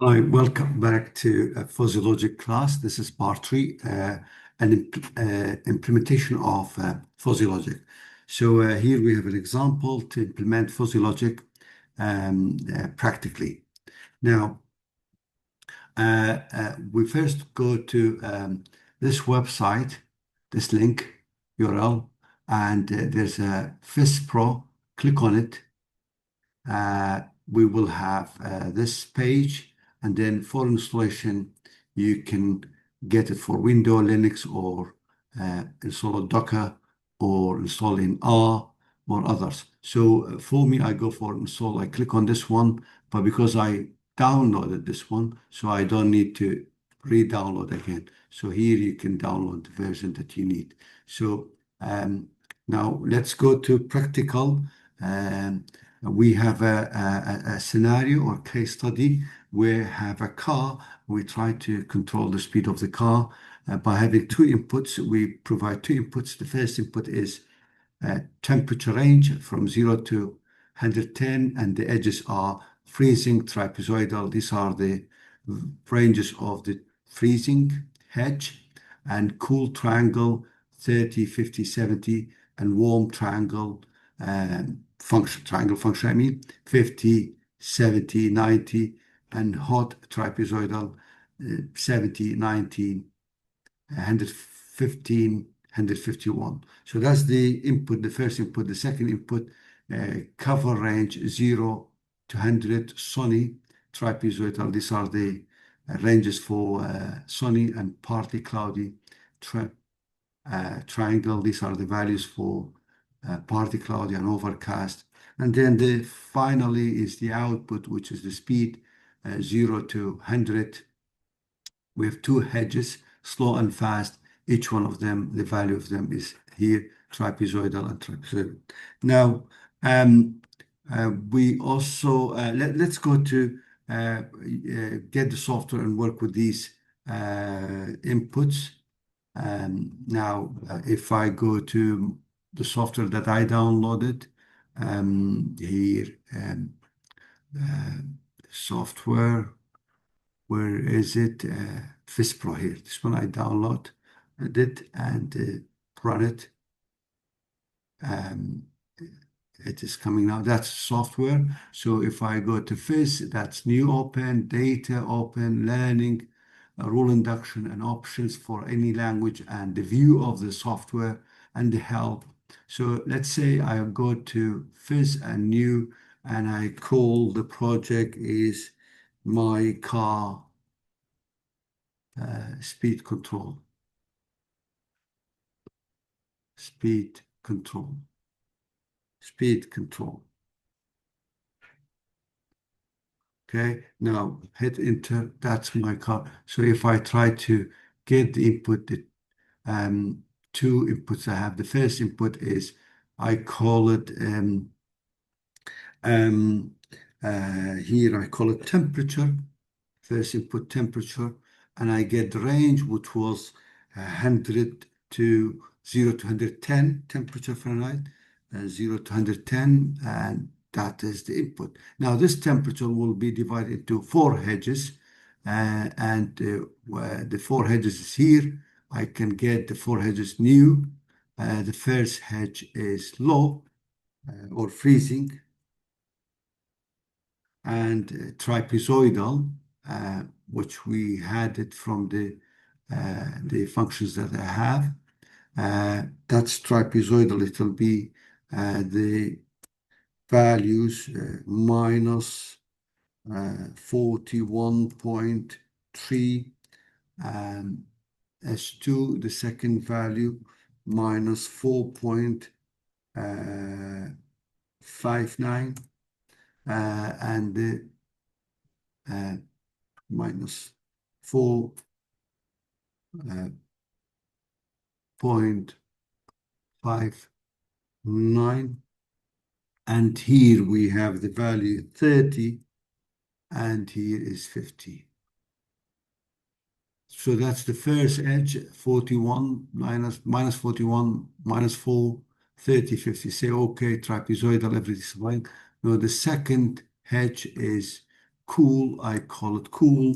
Hi, welcome back to Fuzzy Logic class. This is part three, implementation of fuzzy logic. So here we have an example to implement fuzzy logic practically. Now, we first go to this website, this link URL, and there's a FisPro. Click on it. We will have this page, and then for installation, you can get it for Windows, Linux, or install a Docker, or install in R, or others. So for me, I go for install. I click on this one, but because I downloaded this one, so I don't need to re-download again. So here you can download the version that you need. So now let's go to practical. We have a scenario or case study where we have a car. We try to control the speed of the car by having two inputs. We provide two inputs. The first input is temperature range from 0 to 110, and the edges are freezing, trapezoidal. These are the ranges of the freezing hedge, and cool triangle 30, 50, 70, and warm triangle function, I mean 50, 70, 90, and hot trapezoidal 70, 90, 115, 151. So that's the input, the first input. The second input, cover range 0 to 100, sunny, trapezoidal. These are the ranges for sunny and partly cloudy triangle. These are the values for partly cloudy and overcast. And then finally is the output, which is the speed 0 to 100. We have two hedges, slow and fast. Each one of them, the value of them is here, trapezoidal and trapezoidal. Now, we also, let's go to get the software and work with these inputs. Now, if I go to the software that I downloaded, here, software, where is it? FisPro here. This one I downloaded it and run it. It is coming now. That's software. So if I go to Fis, that's new open, data open, learning, rule induction, and options for any language, and the view of the software and the help. So let's say I go to Fis and new, and I call the project is my car speed control. Speed control. Speed control. Okay, now hit enter. That's my car. So if I try to get the input, the two inputs I have. The first input is I call it here I call it temperature. First input temperature, and I get the range, which was 100 to 0 to 110 temperature Fahrenheit, 0 to 110, and that is the input. Now this temperature will be divided into four hedges, and the four hedges is here. I can get the four hedges new. The first hedge is low or freezing, and trapezoidal, which we had it from the functions that I have. That's trapezoidal. It will be the values minus 41.3, S2, the second value, minus 4.59, and the minus 4.59, and here we have the value 30, and here is 50. So that's the first edge, 41 minus 41, minus 4, 30, 50. Say, okay, trapezoidal, everything's fine. Now the second hedge is cool, I call it cool.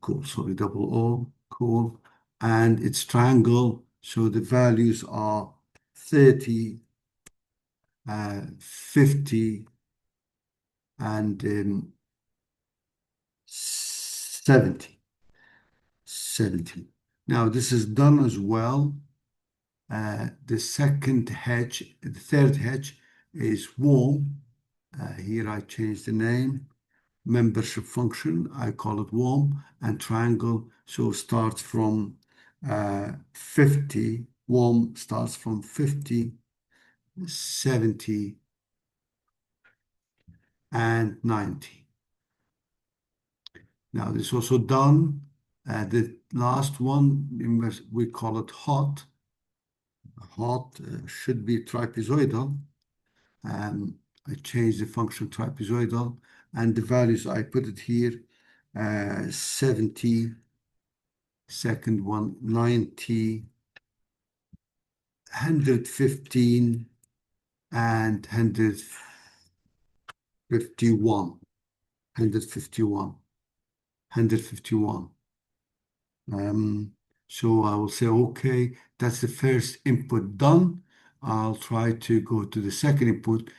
Cool, sorry, double O, cool. And it's triangle, so the values are 30, 50, and 70. 70. Now, this is done as well. The third hedge is warm. Here I change the name. Membership function, I call it warm, and triangle, so starts from 50, warm starts from 50, 70, and 90. Now, this is also done. The last one, we call it hot. Hot should be trapezoidal. I change the function trapezoidal, and the values I put it here, 70, second one, 90, 115, and 151. 151. 151. So I will say, okay, that's the first input done. I'll try to go to the second input.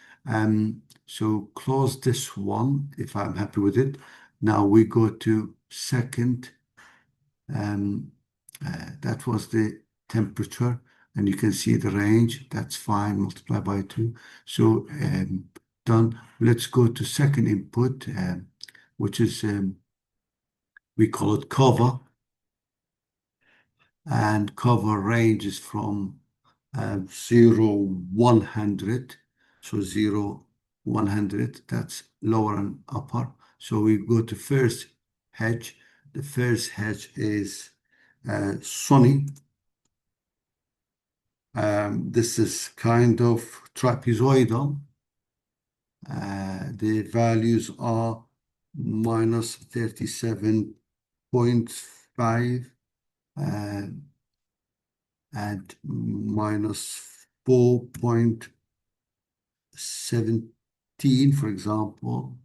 So close this one if I'm happy with it. Now we go to second. That was the temperature, and you can see the range. That's fine, multiply by 2. So done. Let's go to second input, which is, we call it cover. And cover ranges from 0, 100. So 0, 100, that's lower and upper. So we go to first hedge. The first hedge is sunny. This is kind of trapezoidal. The values are minus 37.5 and minus 4.17, for example.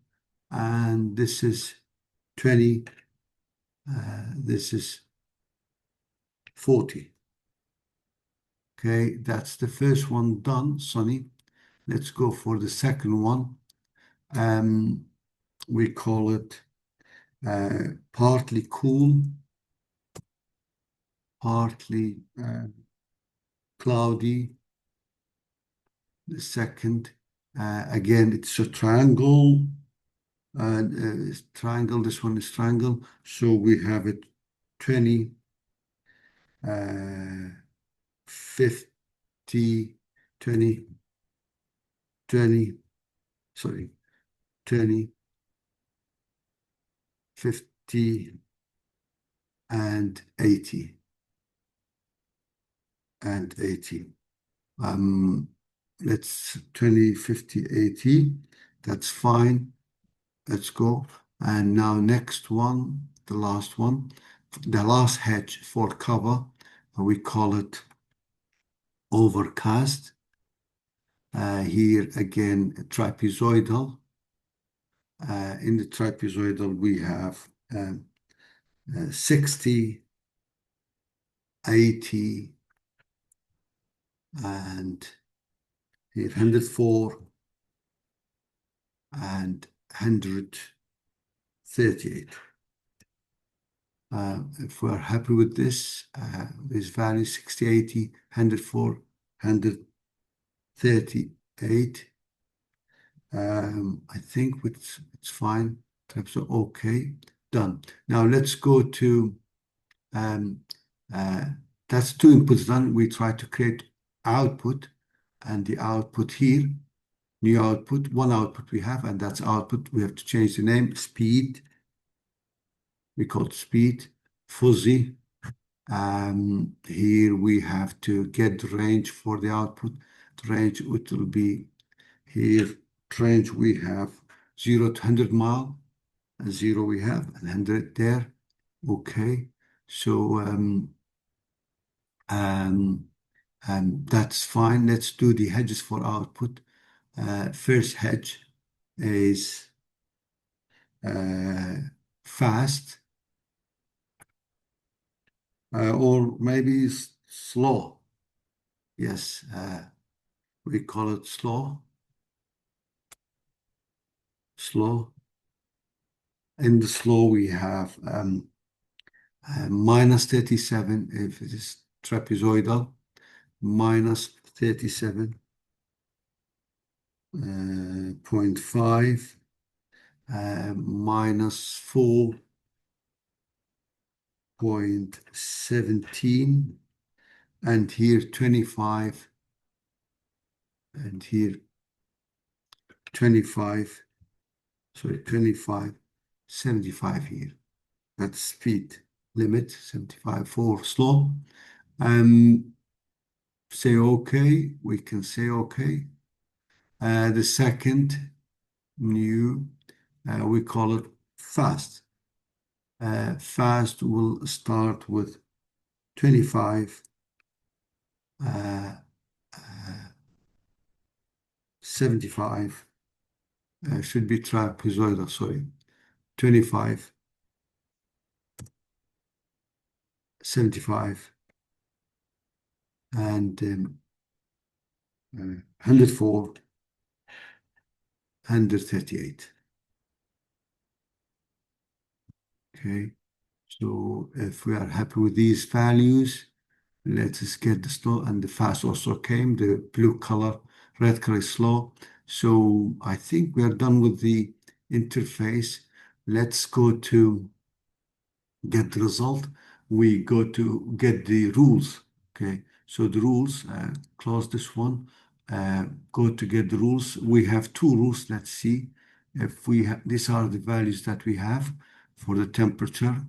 And this is 20. This is 40. Okay, that's the first one done, sunny. Let's go for the second one. We call it partly cool, partly cloudy. The second, again, it's a triangle. Triangle, this one is triangle. So we have it 20, 50, 20, 20, sorry, 20, 50, and 80. And 80. Let's 20, 50, 80. That's fine. Let's go. And now next one, the last one, the last hedge for cover, we call it Overcast. Here again, trapezoidal. In the trapezoidal, we have 60, 80, and here 104, and 138. If we're happy with this value 60, 80, 104, 138. I think it's fine. Types are okay. Done. Now let's go to that's two inputs done. We try to create output, and the output here, new output, one output we have, and that's output. We have to change the name, speed. We call it speed, fuzzy. Here we have to get the range for the output. The range, it will be here, range we have 0 to 100 mile, and 0 we have, and 100 there. Okay, so that's fine. Let's do the hedges for output. First hedge is fast, or maybe slow. Yes, we call it slow. Slow. In the slow, we have minus 37 if it is trapezoidal, minus 37.5, minus 4.17, and here 25, and here 25, sorry, 25, 75 here. That's speed limit, 75 for slow. Say okay, we can say okay. The second new, we call it fast. Fast will start with 25, 75, should be trapezoidal, sorry, 25, 75, and 104, 138. Okay, so if we are happy with these values, let us get the slow, and the fast also came, the blue color, red color is slow. So I think we are done with the interface. Let's go to get the result. We go to get the rules. Okay, so the rules, close this one, go to get the rules. We have two rules. Let's see if we have, these are the values that we have for the temperature,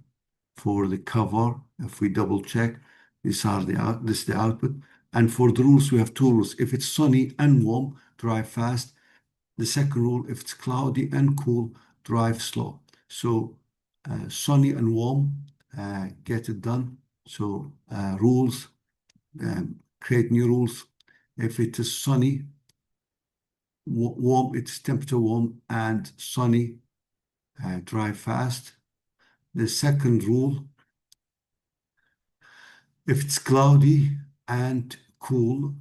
for the cover. If we double check, these are this is the output. And for the rules, we have two rules. If it's sunny and warm, drive fast. The second rule, if it's cloudy and cool, drive slow. So sunny and warm, get it done. So rules, create new rules. If it is sunny, warm, it's temperature warm and sunny, drive fast. The second rule, if it's cloudy and cool,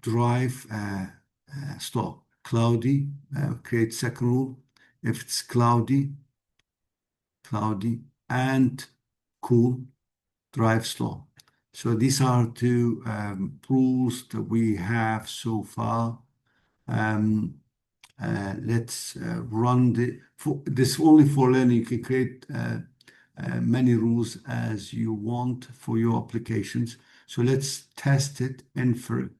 drive slow. Cloudy, create second rule. If it's cloudy and cool, drive slow. So these are two rules that we have so far. Let's run this only for learning. You can create many rules as you want for your applications. So let's test it, infer.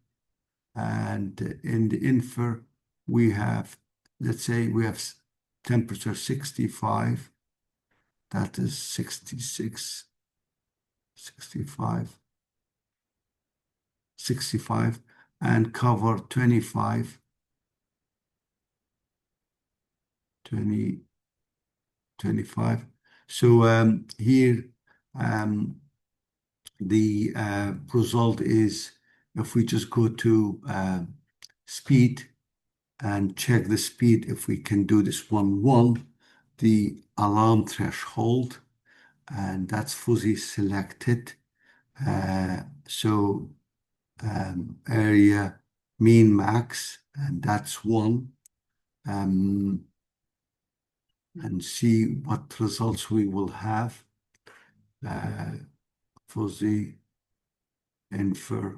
And in the infer, we have, let's say we have temperature 65. That is 66, 65, 65, and cover 25, 20, 25. So here the result is, if we just go to speed and check the speed, if we can do this 1, the alarm threshold, and that's fuzzy selected. So area mean max, and that's 1. And see what results we will have for the infer.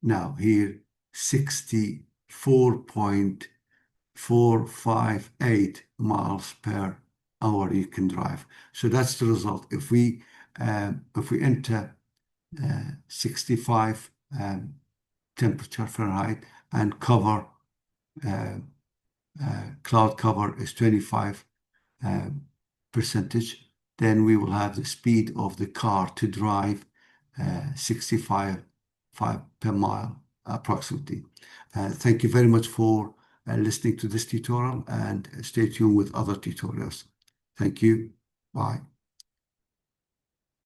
Now here 64.458 miles per hour you can drive. So that's the result. If we enter 65 temperature Fahrenheit and cover, cloud cover is 25 percentage, then we will have the speed of the car to drive 65 per mile approximately. Thank you very much for listening to this tutorial, and stay tuned with other tutorials. Thank you. Bye.